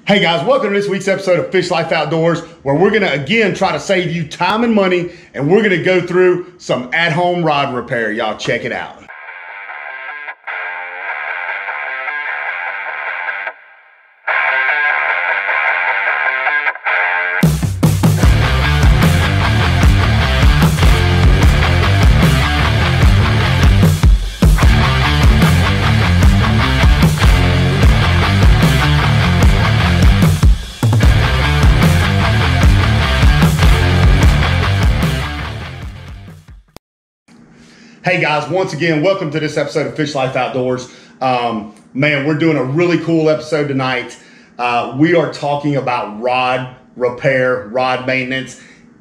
Hey guys, welcome to this week's episode of Fish Lyfe Outdoors, where we're going to again try to save you time and money, and we're going to go through some at-home rod repair. Y'all check it out. Hey guys, once again, welcome to this episode of Fish Lyfe Outdoors. Man, we're doing a really cool episode tonight. We are talking about rod repair, rod maintenance.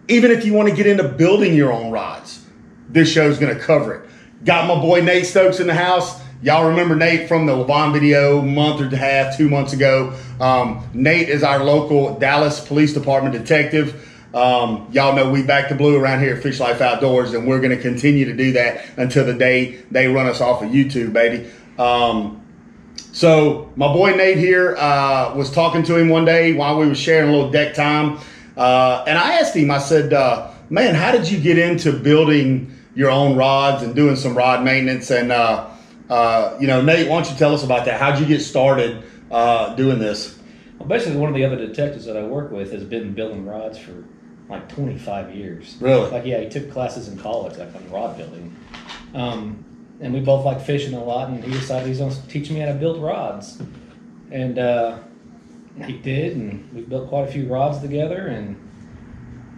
Even if you want to get into building your own rods, this show is going to cover it. Got my boy Nate Stokes in the house. Y'all remember Nate from the Levon video a month and a half, 2 months ago. Nate is our local Dallas Police Department detective. Y'all know we back the blue around here at Fish Lyfe Outdoors, and we're going to continue to do that until the day they run us off of YouTube, baby. So my boy Nate here, was talking to him one day while we were sharing a little deck time. And I asked him, I said, man, how did you get into building your own rods and doing some rod maintenance? And, you know, Nate, why don't you tell us about that? How'd you get started, doing this? Well, basically one of the other detectives that I work with has been building rods for like 25 years. Really? Like, yeah, he took classes in college, like on rod building. And we both like fishing a lot, and he decided he's going to teach me how to build rods. And he did, and we built quite a few rods together. And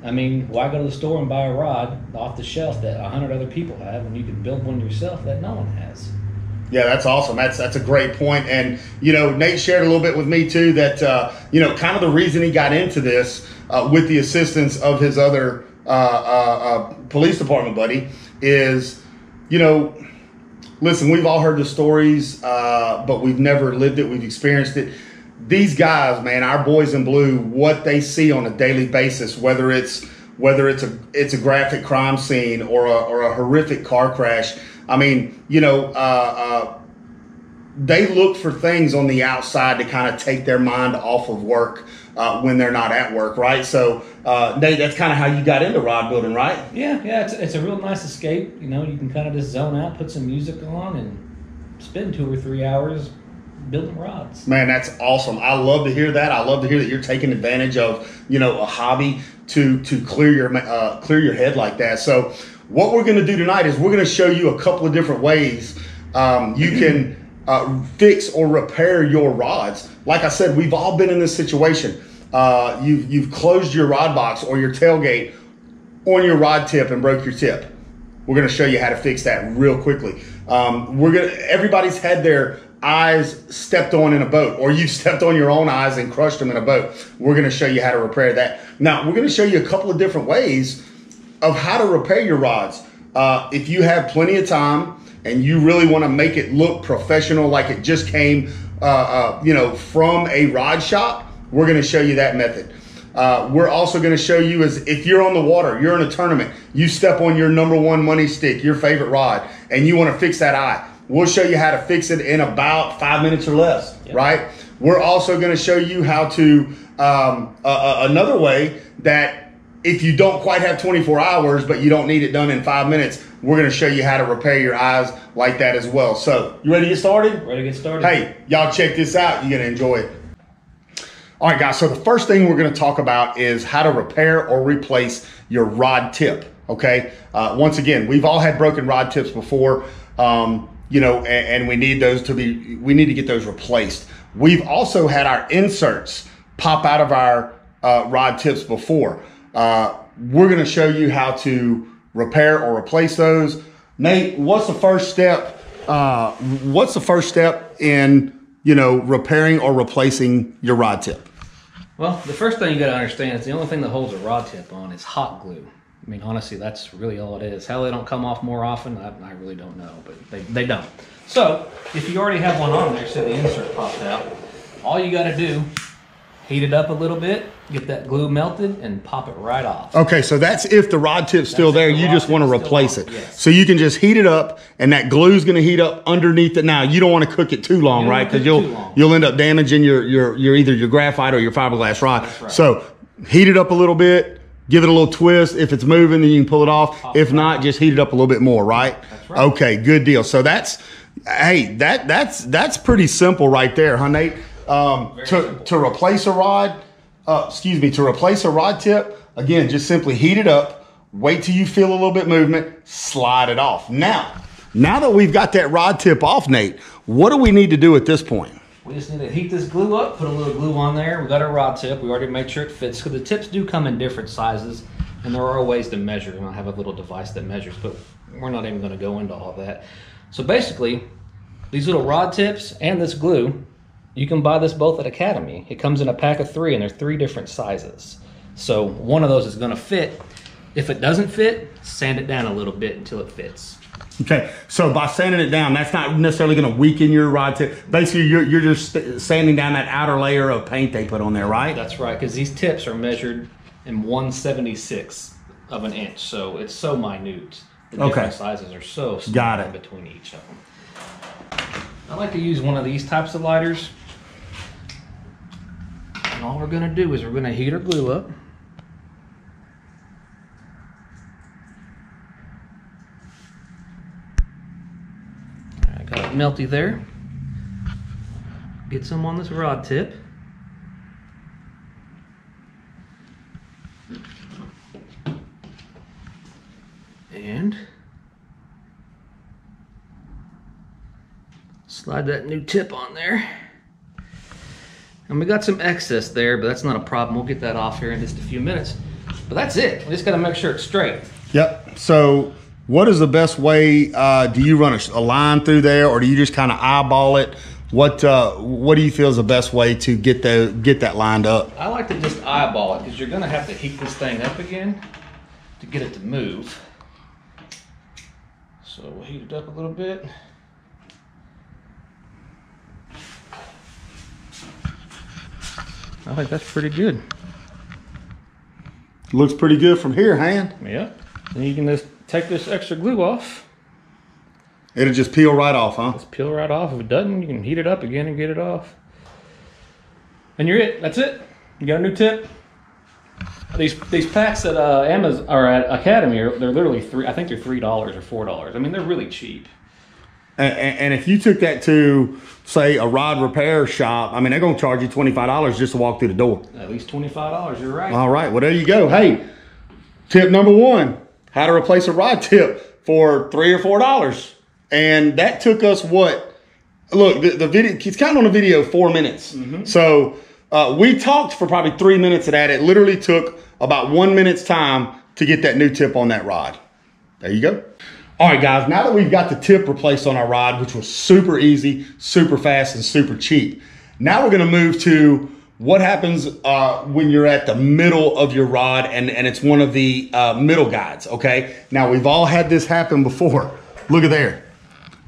I mean, why go to the store and buy a rod off the shelf that 100 other people have when you can build one yourself that no one has? Yeah, that's awesome. That's a great point. And, you know, Nate shared a little bit with me too that, you know, kind of the reason he got into this with the assistance of his other police department buddy is, you know, listen, we've all heard the stories, but we've never lived it. We've experienced it. These guys, man, our boys in blue, what they see on a daily basis, whether it's a graphic crime scene or a horrific car crash. I mean, you know, they look for things on the outside to kind of take their mind off of work when they're not at work, right? So, Nate, that's kind of how you got into rod building, right? Yeah, it's a real nice escape. You know, you can kind of just zone out, put some music on, and spend 2 or 3 hours building rods. Man, that's awesome. I love to hear that. I love to hear that you're taking advantage of, you know, a hobby to clear your head like that. So what we're going to do tonight is we're going to show you a couple of different ways you can fix or repair your rods. Like I said, we've all been in this situation. You've closed your rod box or your tailgate on your rod tip and broke your tip. We're going to show you how to fix that real quickly. Everybody's had their eyes stepped on in a boat, or you've stepped on your own eyes and crushed them in a boat. We're going to show you how to repair that. Now, we're going to show you a couple of different ways of how to repair your rods. If you have plenty of time and you really want to make it look professional, like it just came, you know, from a rod shop, we're going to show you that method. We're also going to show you is if you're on the water, you're in a tournament, you step on your #1 money stick, your favorite rod, and you want to fix that eye. We'll show you how to fix it in about 5 minutes or less, yep. Right? We're also going to show you how to, another way that if you don't quite have 24 hours, but you don't need it done in 5 minutes, we're going to show you how to repair your eyes like that as well. So, you ready to get started? Ready to get started. Hey, y'all check this out. You're going to enjoy it. All right, guys. So the first thing we're going to talk about is how to repair or replace your rod tip, okay? Once again, we've all had broken rod tips before, you know, and we need to get those replaced. We've also had our inserts pop out of our rod tips before. We're going to show you how to repair or replace those. Nate, what's the first step? What's the first step in, you know, repairing or replacing your rod tip? Well, the first thing you got to understand is the only thing that holds a rod tip on is hot glue. I mean, honestly, that's really all it is. How they don't come off more often, I really don't know, but they don't. So, if you already have one on there, say the insert popped out, all you got to do heat it up a little bit, get that glue melted, and pop it right off. Okay, so that's if the rod tip's still there. You just want to replace it. Yes. So you can just heat it up, and that glue's going to heat up underneath it. Now you don't want to cook it too long, right? Because you'll end up damaging your either your graphite or your fiberglass rod. That's right. So heat it up a little bit, give it a little twist. If it's moving, then you can pull it off. If not, just heat it up a little bit more, right? That's right. Okay, good deal. So that's pretty simple right there, huh, Nate? To replace a rod. To replace a rod tip, again, just simply heat it up, wait till you feel a little bit movement, slide it off. Now that we've got that rod tip off, Nate, what do we need to do at this point? We just need to heat this glue up, put a little glue on there. We got our rod tip. We already made sure it fits, because the tips do come in different sizes, and there are ways to measure. And I have a little device that measures, but we're not even going to go into all of that. So basically, these little rod tips and this glue, you can buy this both at Academy. It comes in a pack of 3, and there's 3 different sizes. So one of those is going to fit. If it doesn't fit, sand it down a little bit until it fits. Okay, so by sanding it down, that's not necessarily going to weaken your rod tip. Basically, you're just sanding down that outer layer of paint they put on there, right? That's right, because these tips are measured in 1/76 of an inch, so it's so minute. The different sizes are so small in between each of them. I like to use one of these types of lighters. And all we're going to do is we're going to heat our glue up. I got it melty there. Get some on this rod tip. And slide that new tip on there. And we got some excess there, but that's not a problem. We'll get that off here in just a few minutes. But that's it. We just got to make sure it's straight. Yep. So what is the best way? Do you run a line through there, or do you just kind of eyeball it? What do you feel is the best way to get that lined up? I like to just eyeball it, because you're going to have to heat this thing up again to get it to move. So we'll heat it up a little bit. I think that's pretty good. Looks pretty good from here, hand. Yeah. And you can just take this extra glue off. It'll just peel right off, huh? Just peel right off. If it doesn't, you can heat it up again and get it off. And you're it. That's it. You got a new tip. These packs at Amazon or at Academy they're literally I think they're $3 or $4. I mean, they're really cheap. And if you took that to, say, a rod repair shop, I mean, they're going to charge you $25 just to walk through the door. At least $25, you're right. All right, well, there you go. Hey, tip number 1, how to replace a rod tip for $3 or $4. And that took us what? Look, the video, it's kind of on the video 4 minutes. Mm-hmm. So we talked for probably 3 minutes of that. It literally took about 1 minute's time to get that new tip on that rod. There you go. All right, guys, now that we've got the tip replaced on our rod, which was super easy, super fast, and super cheap, now we're going to move to what happens when you're at the middle of your rod and it's one of the middle guides, okay? Now, we've all had this happen before. Look at there.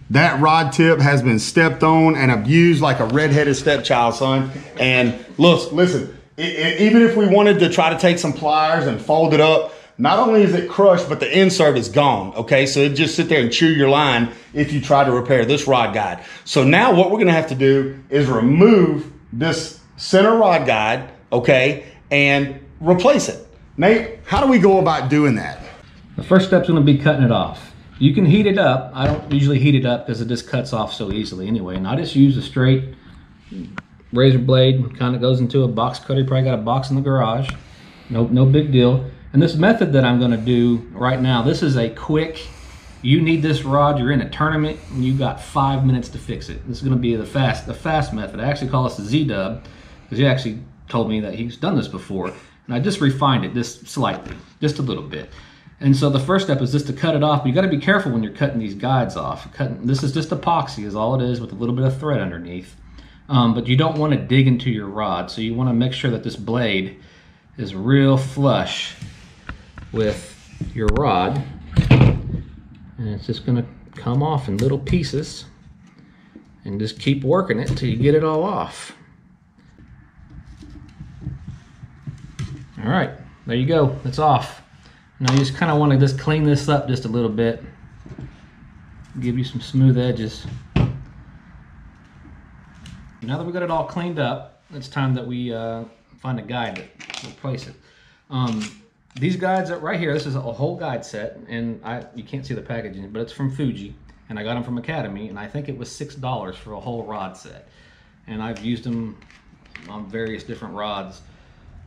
That rod tip has been stepped on and abused like a redheaded stepchild, son. And look, listen, even if we wanted to try to take some pliers and fold it up, not only is it crushed, but the insert is gone, okay? So it just sit there and chew your line if you try to repair this rod guide. So now what we're gonna have to do is remove this center rod guide, okay, and replace it. Nate, how do we go about doing that? The first step's gonna be cutting it off. You can heat it up. I don't usually heat it up because it just cuts off so easily anyway. And I just use a straight razor blade, kind of goes into a box cutter. You probably got a box in the garage. No big deal. And this method that I'm gonna do right now, this is a quick, you need this rod, you're in a tournament, and you got 5 minutes to fix it. This is gonna be the fast method. I actually call this the Z-dub, because he actually told me that he's done this before. And I just refined it just slightly, just a little bit. And so the first step is just to cut it off. But you gotta be careful when you're cutting these guides off. This is just epoxy is all it is with a little bit of thread underneath. But you don't wanna dig into your rod. So you wanna make sure that this blade is real flush with your rod, and it's just gonna come off in little pieces, and just keep working it until you get it all off. All right, there you go. It's off. Now you just kind of want to just clean this up just a little bit. Give you some smooth edges. Now that we got it all cleaned up, it's time that we find a guide to replace it. These guides are right here. This is a whole guide set, and you can't see the packaging, but it's from Fuji, and I got them from Academy, and I think it was $6 for a whole rod set. And I've used them on various different rods,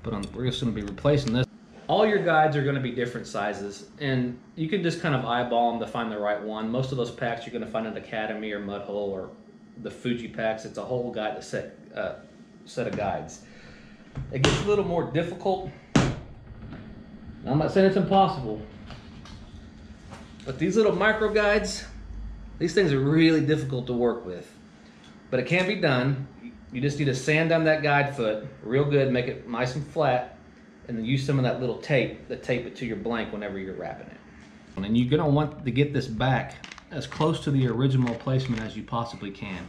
but we're just going to be replacing this. All your guides are going to be different sizes, and you can just kind of eyeball them to find the right one. Most of those packs you're going to find at Academy or Mud Hole or the Fuji packs. It's a whole guide set of guides. It gets a little more difficult. I'm not saying it's impossible, but these little micro guides, these things are really difficult to work with, but it can be done. You just need to sand down that guide foot real good, make it nice and flat, and then use some of that little tape to tape it to your blank whenever you're wrapping it. And you're gonna want to get this back as close to the original placement as you possibly can.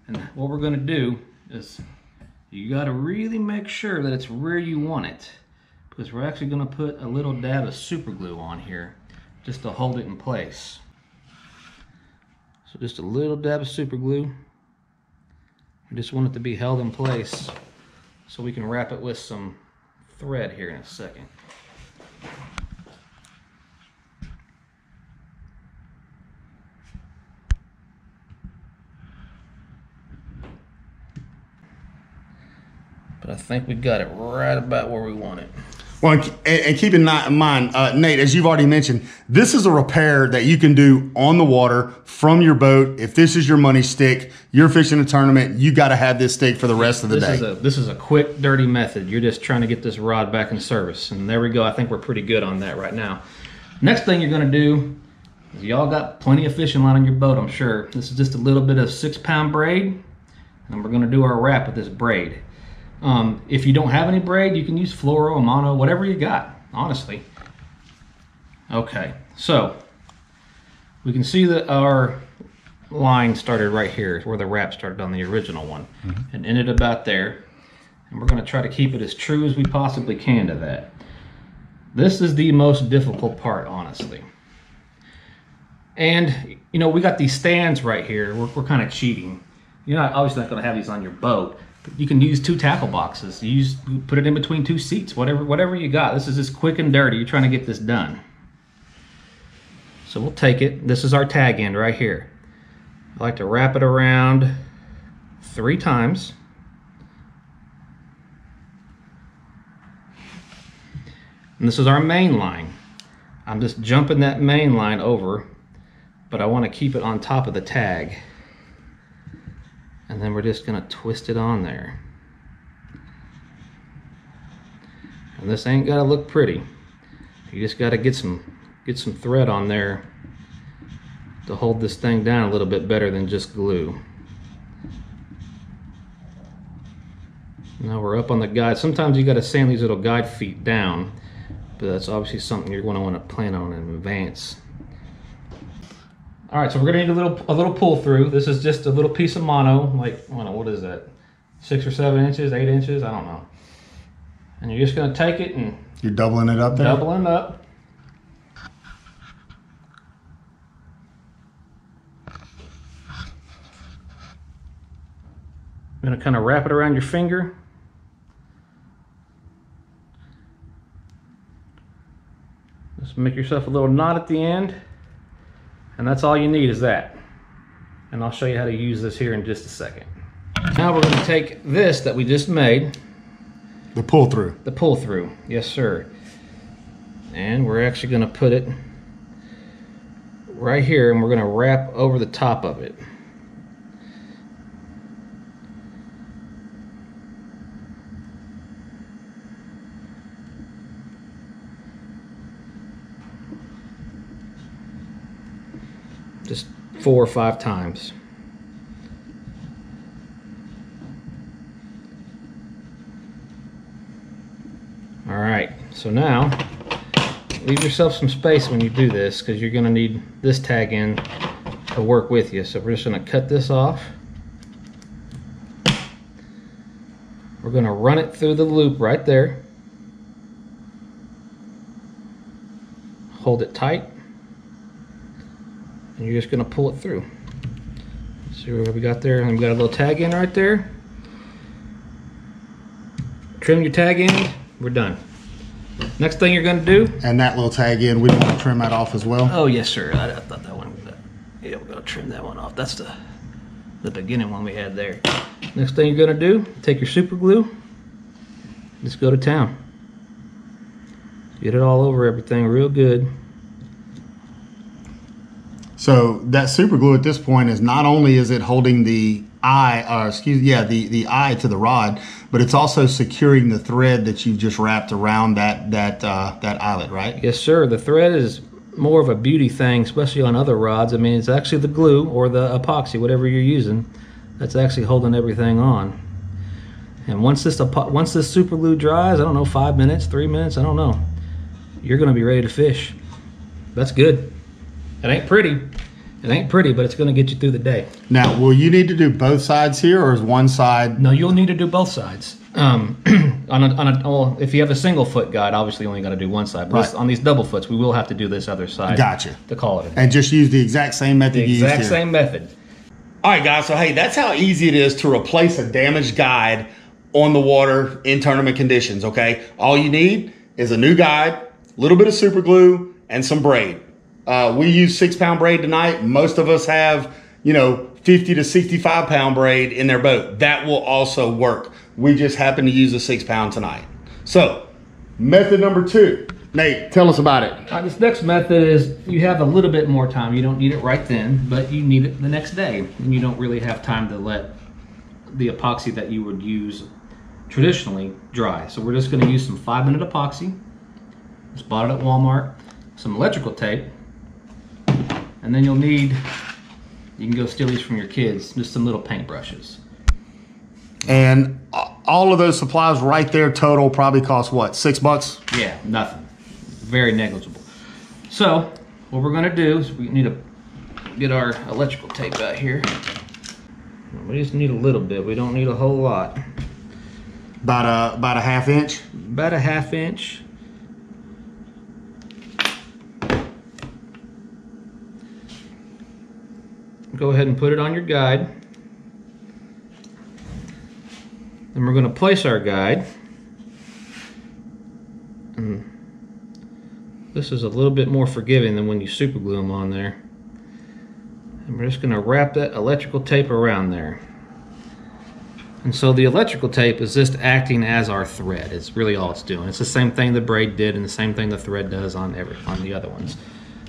And what we're gonna do is you gotta really make sure that it's where you want it, because we're actually going to put a little dab of super glue on here just to hold it in place. So just a little dab of super glue. I just want it to be held in place so we can wrap it with some thread here in a second. But I think we got it right about where we want it. Well, and keep in mind, Nate, as you've already mentioned, this is a repair that you can do on the water from your boat. If this is your money stick, you're fishing a tournament, you got to have this stick for the rest of the day. This is a quick, dirty method. You're just trying to get this rod back in service. And there we go. I think we're pretty good on that right now. Next thing you're going to do is y'all got plenty of fishing line on your boat, I'm sure. This is just a little bit of 6-pound braid, and we're going to do our wrap with this braid. If you don't have any braid, you can use fluoro, mono, whatever you got, honestly. Okay, so we can see that our line started right here, where the wrap started on the original one, and ended about there. And we're going to try to keep it as true as we possibly can to that. This is the most difficult part, honestly. And, you know, we got these stands right here. We're kind of cheating. You're obviously not going to have these on your boat. You can use 2 tackle boxes. You put it in between 2 seats, whatever you got. This is just quick and dirty. You're trying to get this done. So we'll take it. This is our tag end right here. I like to wrap it around 3 times. And this is our main line. I'm just jumping that main line over, but I want to keep it on top of the tag. And then we're just gonna twist it on there. And this ain't gotta look pretty. You just gotta get some thread on there to hold this thing down a little bit better than just glue. Now we're up on the guide. Sometimes you gotta sand these little guide feet down, but that's obviously something you're gonna wanna plan on in advance. All right, so we're gonna need a little pull through. This is just a little piece of mono, like, I don't know, what is that? 6 or 7 inches, 8 inches, I don't know. And you're just gonna take it and... You're doubling it up there? Doubling up. You're gonna kind of wrap it around your finger. Just make yourself a little knot at the end. And that's all you need is that. And I'll show you how to use this here in just a second. Now we're going to take this that we just made. The pull through. The pull through, yes sir. And we're actually going to put it right here, and we're going to wrap over the top of it. Just 4 or 5 times. All right, so now leave yourself some space when you do this, because you're going to need this tag end to work with you. So we're just going to cut this off. We're going to run it through the loop right there. hold it tight, and you're just gonna pull it through. See what we got there? And we got a little tag end right there. Trim your tag end, we're done. Next thing you're gonna do. And that little tag end, we want to trim that off as well? Oh yes, sir. I thought that one was yeah, we're gonna trim that one off. That's the beginning one we had there. Next thing you're gonna do, take your super glue, just go to town. Get it all over everything real good. So that super glue at this point is not only is it holding the eye, the eye to the rod, but it's also securing the thread that you've just wrapped around that eyelet, right? Yes, sir. The thread is more of a beauty thing, especially on other rods. I mean, it's actually the glue or the epoxy, whatever you're using, that's actually holding everything on. And once this super glue dries, I don't know, 5 minutes, 3 minutes, I don't know, you're gonna be ready to fish. That's good. It ain't pretty. It ain't pretty, but it's gonna get you through the day. Now, will you need to do both sides here, or is one side? No, you'll need to do both sides. Well, if you have a single foot guide, obviously you only got to do one side. But Right. on these double foots, we will have to do this other side. Gotcha. To call it a day. And just use the exact same method you used here. Exact same method. All right, guys. So, hey, that's how easy it is to replace a damaged guide on the water in tournament conditions, okay? All you need is a new guide, a little bit of super glue, and some braid. We use 6-pound braid tonight. Most of us have, 50 to 65 pound braid in their boat. That will also work. We just happen to use a 6-pound tonight. So, method number 2. Nate, tell us about it. This next method is you have a little bit more time. You don't need it right then, but you need it the next day. And you don't really have time to let the epoxy that you would use traditionally dry. So we're just gonna use some 5-minute epoxy. Just bought it at Walmart. Some electrical tape. And then you'll need, you can go steal these from your kids, just some little paintbrushes. And all of those supplies right there total probably cost what, $6? Yeah, nothing. Very negligible. So what we're gonna do is we need to get our electrical tape out here. We just need a little bit. We don't need a whole lot. About a ½ inch? About a ½ inch. Go ahead and put it on your guide. Then we're going to place our guide. And this is a little bit more forgiving than when you super glue them on there. And we're just going to wrap that electrical tape around there. And so the electrical tape is just acting as our thread. It's really all it's doing. It's the same thing the braid did and the same thing the thread does on the other ones.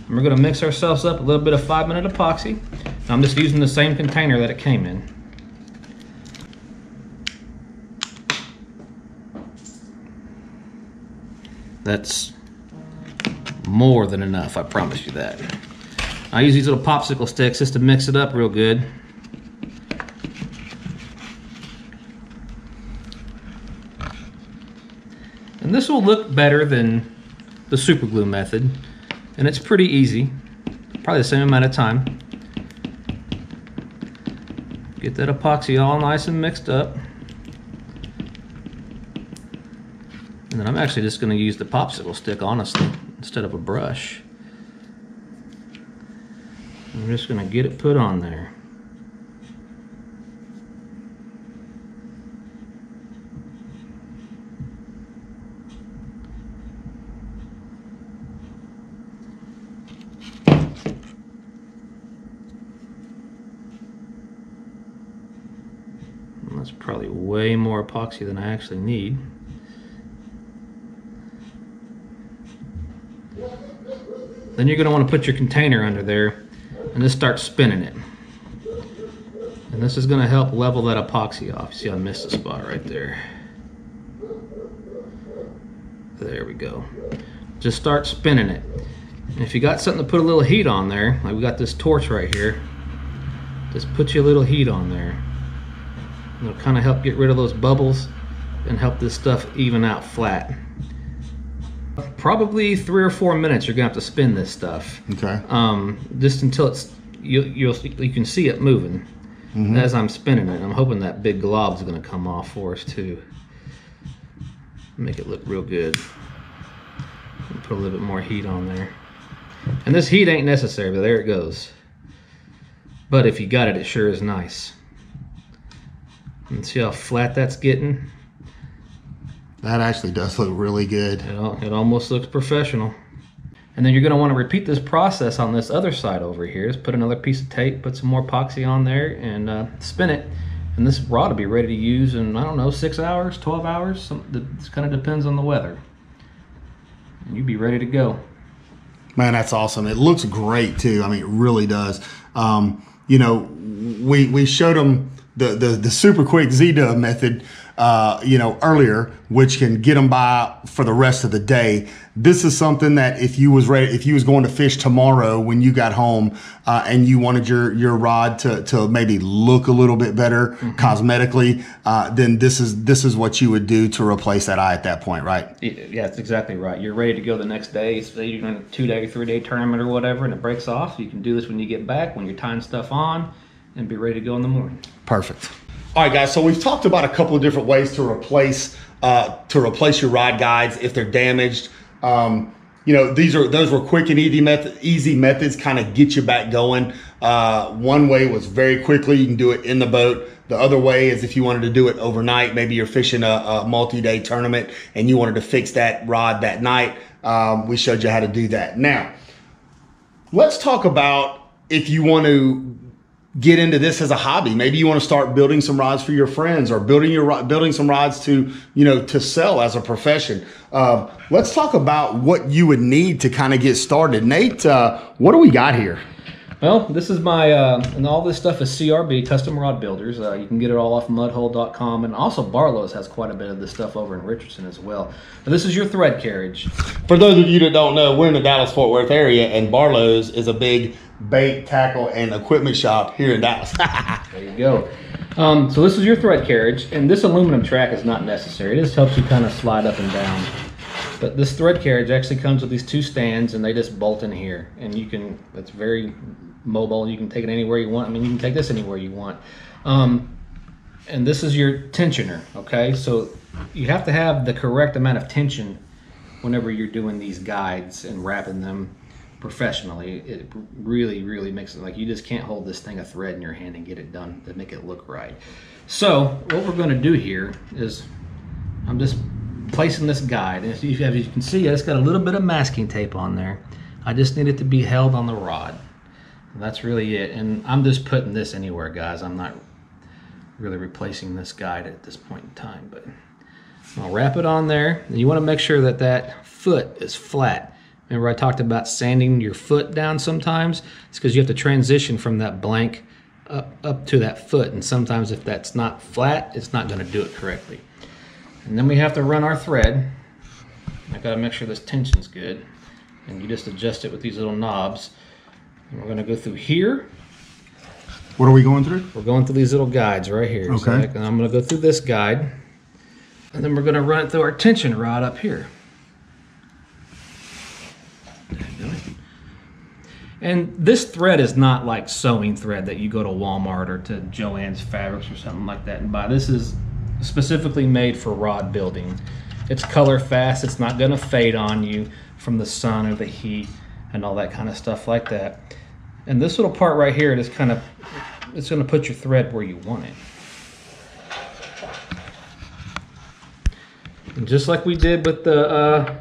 And we're going to mix ourselves up a little bit of 5-minute epoxy. And I'm just using the same container that it came in. That's more than enough, I promise you that. I use these little popsicle sticks just to mix it up real good. And this will look better than the super glue method. And it's pretty easy, probably the same amount of time. Get that epoxy all nice and mixed up. And then I'm actually just going to use the popsicle stick, honestly, instead of a brush. I'm just going to get it put on there. That's probably way more epoxy than I actually need. Then you're going to want to put your container under there and just start spinning it. And this is going to help level that epoxy off. See, I missed a spot right there. There we go. Just start spinning it. And if you got something to put a little heat on there, like we got this torch right here, just put your little heat on there. It'll kind of help get rid of those bubbles and help this stuff even out flat. Probably 3 or 4 minutes you're gonna have to spin this stuff. Okay. Just until it's you can see it moving as I'm spinning it. I'm hoping that big glob's gonna come off for us too. Make it look real good. Put a little bit more heat on there. And this heat ain't necessary, but there it goes. But if you got it, it sure is nice. And see how flat that's getting? That actually does look really good. It almost looks professional. And then you're going to want to repeat this process on this other side over here. Just put another piece of tape, put some more epoxy on there, and spin it. And this rod will be ready to use in, I don't know, 6 hours, 12 hours. This kind of depends on the weather. And you'll be ready to go. Man, that's awesome. It looks great too. I mean, it really does. You know, we showed them the super quick Z-Dub method, you know, earlier, which can get them by for the rest of the day. This is something that if you was going to fish tomorrow when you got home, and you wanted your rod to maybe look a little bit better cosmetically, then this is what you would do to replace that eye at that point, right? Yeah, that's exactly right. You're ready to go the next day. Say you're in a 2-day, 3-day tournament or whatever, and it breaks off. You can do this when you get back, when you're tying stuff on, and be ready to go in the morning. Perfect. All right, guys. So we've talked about a couple of different ways to replace your rod guides if they're damaged. You know, those were quick and easy methods, kind of get you back going. One way was very quickly. You can do it in the boat. The other way is if you wanted to do it overnight. Maybe you're fishing a multi-day tournament and you wanted to fix that rod that night. We showed you how to do that. Now, let's talk about if you want to get into this as a hobby. Maybe you want to start building some rods for your friends, or building some rods to, you know, to sell as a profession. Let's talk about what you would need to kind of get started. Nate, what do we got here? Well, this is my, and all this stuff is CRB, Custom Rod Builders. You can get it all off mudhole.com, and also Barlow's has quite a bit of this stuff over in Richardson as well. Now, this is your thread carriage. For those of you that don't know, we're in the Dallas-Fort Worth area, and Barlow's is a big bait, tackle, and equipment shop here in Dallas. There you go. So this is your thread carriage, and this aluminum track is not necessary. It just helps you kind of slide up and down. But this thread carriage actually comes with these 2 stands, and they just bolt in here. And you can, it's very mobile. You can take it anywhere you want. I mean, you can take this anywhere you want. And this is your tensioner, okay? So you have to have the correct amount of tension whenever you're doing these guides and wrapping them professionally. It really, really makes it, like, you just can't hold this thing of thread in your hand and get it done to make it look right. So what we're going to do here is I'm just placing this guide, and as you can see, it's got a little bit of masking tape on there. I just need it to be held on the rod. That's really it. And I'm just putting this anywhere, guys. I'm not really replacing this guide at this point in time, but I'll wrap it on there. And you want to make sure that that foot is flat. Remember I talked about sanding your foot down sometimes? It's because you have to transition from that blank up to that foot, and sometimes if that's not flat, it's not going to do it correctly. And then we have to run our thread. I got to make sure this tension's good, and you just adjust it with these little knobs. And we're going to go through here. What are we going through? We're going through these little guides right here. Okay. So I'm going to go through this guide, and then we're going to run it through our tension rod up here. And this thread is not like sewing thread that you go to Walmart or to Joann's Fabrics or something like that and buy. This is specifically made for rod building. It's color fast. It's not going to fade on you from the sun or the heat and all that kind of stuff like that. And this little part right here, it's going to put your thread where you want it. And just like we did with the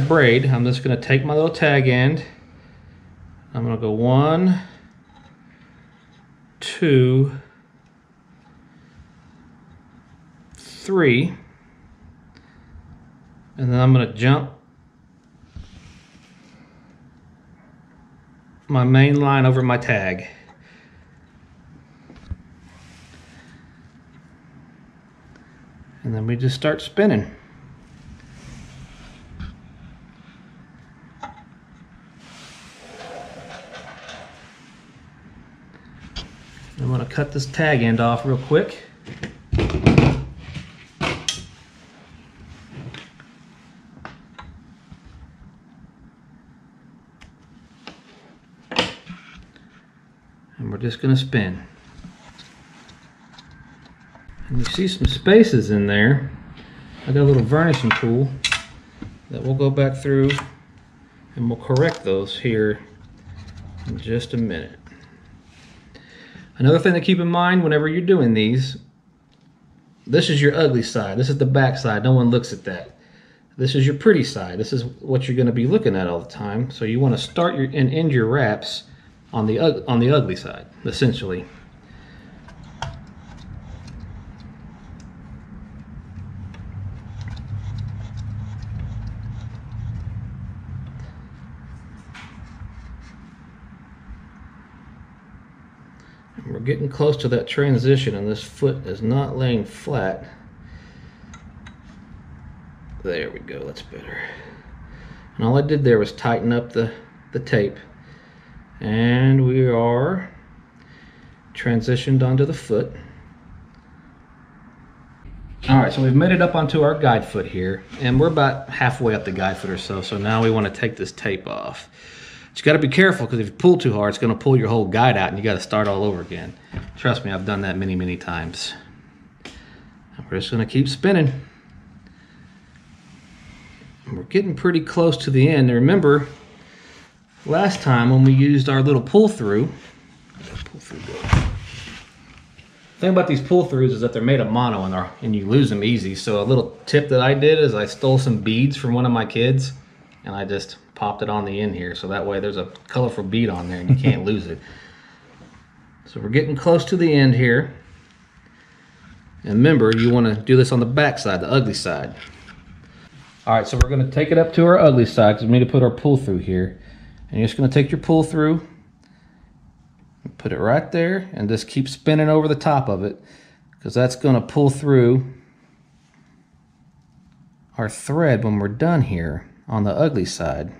braid, I'm just going to take my little tag end. I'm going to go 1, 2, 3, and then I'm going to jump my main line over my tag. And then we just start spinning. I'm going to cut this tag end off real quick. And we're just going to spin. And you see some spaces in there. I got a little varnishing tool. that we'll go back through and we'll correct those here in just a minute. Another thing to keep in mind whenever you're doing these, this is your ugly side. This is the back side. No one looks at that. This is your pretty side. This is what you're going to be looking at all the time. So you want to start your and end your wraps on the ugly side, essentially. We're getting close to that transition and this foot is not laying flat. There we go, that's better. And all I did there was tighten up the tape. And we are transitioned onto the foot. Alright, so we've made it up onto our guide foot here. And we're about halfway up the guide foot or so. So now we want to take this tape off. But you got to be careful because if you pull too hard, it's going to pull your whole guide out and you got to start all over again. Trust me, I've done that many, many times. And we're just going to keep spinning. And we're getting pretty close to the end. And remember, last time when we used our little pull-through, the thing about these pull-throughs is that they're made of mono and you lose them easy. So a little tip that I did is I stole some beads from one of my kids and I just popped it on the end here, so that way there's a colorful bead on there and you can't lose it. So we're getting close to the end here. And remember, you want to do this on the back side, the ugly side. Alright, so we're going to take it up to our ugly side because we need to put our pull through here. And you're just going to take your pull through, and put it right there, and just keep spinning over the top of it because that's going to pull through our thread when we're done here on the ugly side.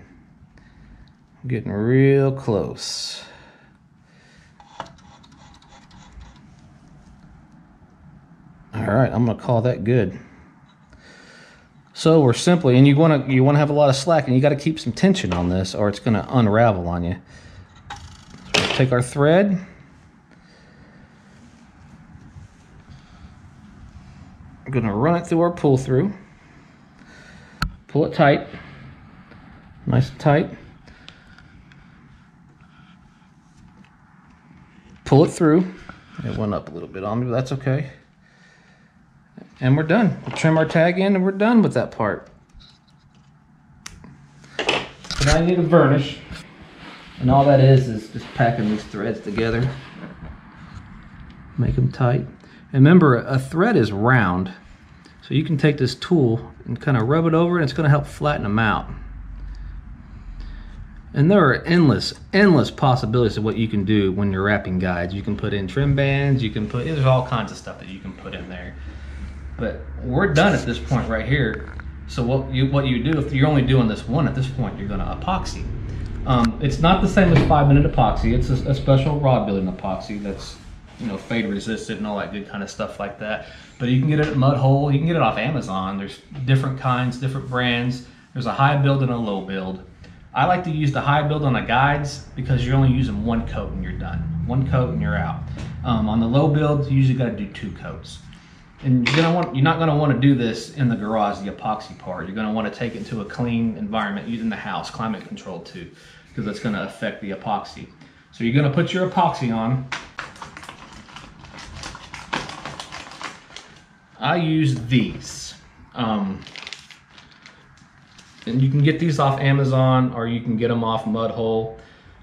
I'm getting real close. Alright, I'm going to call that good. So we're simply, and you want to have a lot of slack, and you got to keep some tension on this or it's going to unravel on you. So we'll take our thread, we're going to run it through our pull through, pull it tight, nice and tight, pull it through. It went up a little bit on me, but that's okay. And we're done. We'll trim our tag in and we're done with that part. So now you need a varnish. And all that is just packing these threads together. Make them tight. And remember, a thread is round. So you can take this tool and kind of rub it over and it's going to help flatten them out. And there are endless possibilities of what you can do when you're wrapping guides. You can put in trim bands, there's all kinds of stuff that you can put in there. But we're done at this point right here. So what you do, if you're only doing this one at this point, you're gonna epoxy. It's not the same as 5-minute epoxy. It's a special rod building epoxy that's, you know, fade resistant and all that good kind of stuff like that. But you can get it at Mud Hole, you can get it off Amazon. There's different kinds, different brands. There's a high build and a low build. I like to use the high build on the guides because you're only using one coat and you're done. One coat and you're out. On the low build, you usually gotta do 2 coats. And you're not going to want to do this in the garage, the epoxy part. You're going to want to take it to a clean environment using the house, climate controlled too, because that's going to affect the epoxy. So you're going to put your epoxy on. I use these. And you can get these off Amazon or you can get them off Mud Hole.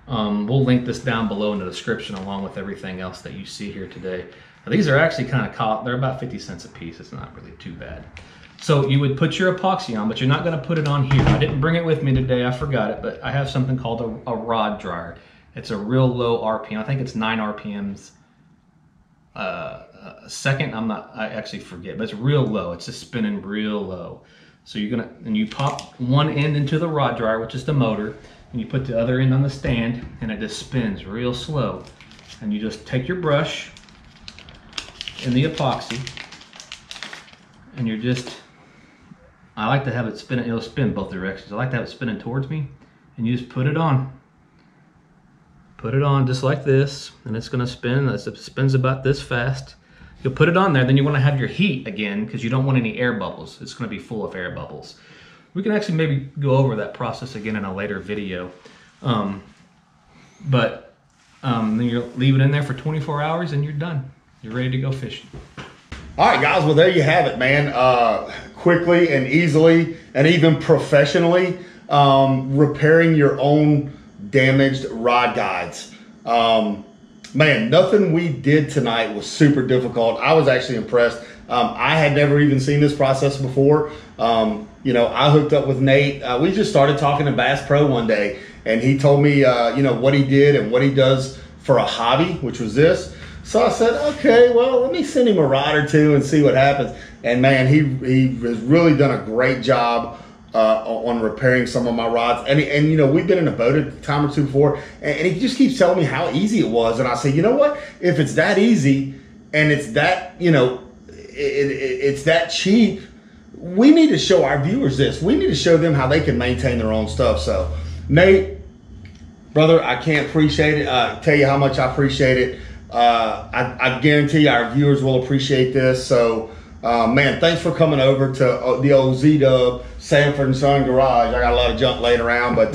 We'll link this down below in the description along with everything else that you see here today. Now, these are actually kind of they're about 50 cents a piece. It's not really too bad. So you would put your epoxy on, but you're not going to put it on here. I didn't bring it with me today. I forgot it, but I have something called a rod dryer. It's a real low RPM. I think it's 9 RPMs a second. I actually forget, but it's real low. It's just spinning real low. So you pop one end into the rod dryer, which is the motor, and you put the other end on the stand, and it just spins real slow. And you just take your brush in the epoxy, and I like to have it spin, it'll spin both directions. I like to have it spinning towards me, and you just put it on. Put it on just like this, and it's gonna spin. It spins about this fast. You'll put it on there, then you wanna have your heat again, because you don't want any air bubbles. It's gonna be full of air bubbles. We can actually maybe go over that process again in a later video. Then you leave it in there for 24 hours and you're done. You're ready to go fishing. All right, guys. Well, there you have it, man. Quickly and easily and even professionally repairing your own damaged rod guides. Man, nothing we did tonight was super difficult. I was actually impressed. I had never even seen this process before. You know, I hooked up with Nate. We just started talking to Bass Pro one day, and he told me, you know, what he did and what he does for a hobby, which was this. So I said, okay, well, let me send him a rod or two and see what happens. And man, he has really done a great job on repairing some of my rods. And you know, we've been in a boat a time or two before, and he just keeps telling me how easy it was. And I say, you know what? If it's that easy and it's that, you know, it's that cheap, we need to show our viewers this. We need to show them how they can maintain their own stuff. So, Nate, brother, I can't appreciate it. Tell you how much I appreciate it. I guarantee our viewers will appreciate this. So, man, thanks for coming over to the old Z-Dub Sanford & Son Garage. I got a lot of junk laying around, but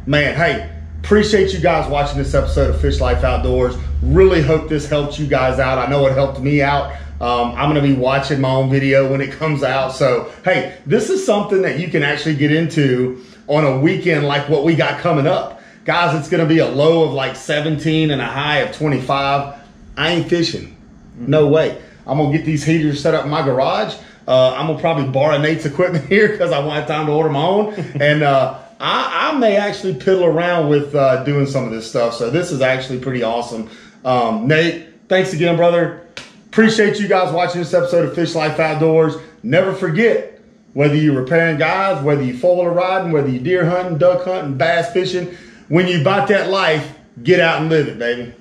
man, hey, appreciate you guys watching this episode of Fish Lyfe Outdoors. Really hope this helped you guys out. I know it helped me out. I'm going to be watching my own video when it comes out. So, hey, this is something that you can actually get into on a weekend like what we got coming up. Guys, it's going to be a low of like 17 and a high of 25. I ain't fishing. No way. I'm going to get these heaters set up in my garage. I'm going to probably borrow Nate's equipment here because I won't have time to order my own. And I may actually piddle around with doing some of this stuff. So this is actually pretty awesome. Nate, thanks again, brother. Appreciate you guys watching this episode of Fish Lyfe Outdoors. Never forget, whether you're repairing guides, whether you four-wheeler riding, whether you're deer hunting, duck hunting, bass fishing, when you bought that life, get out and live it, baby.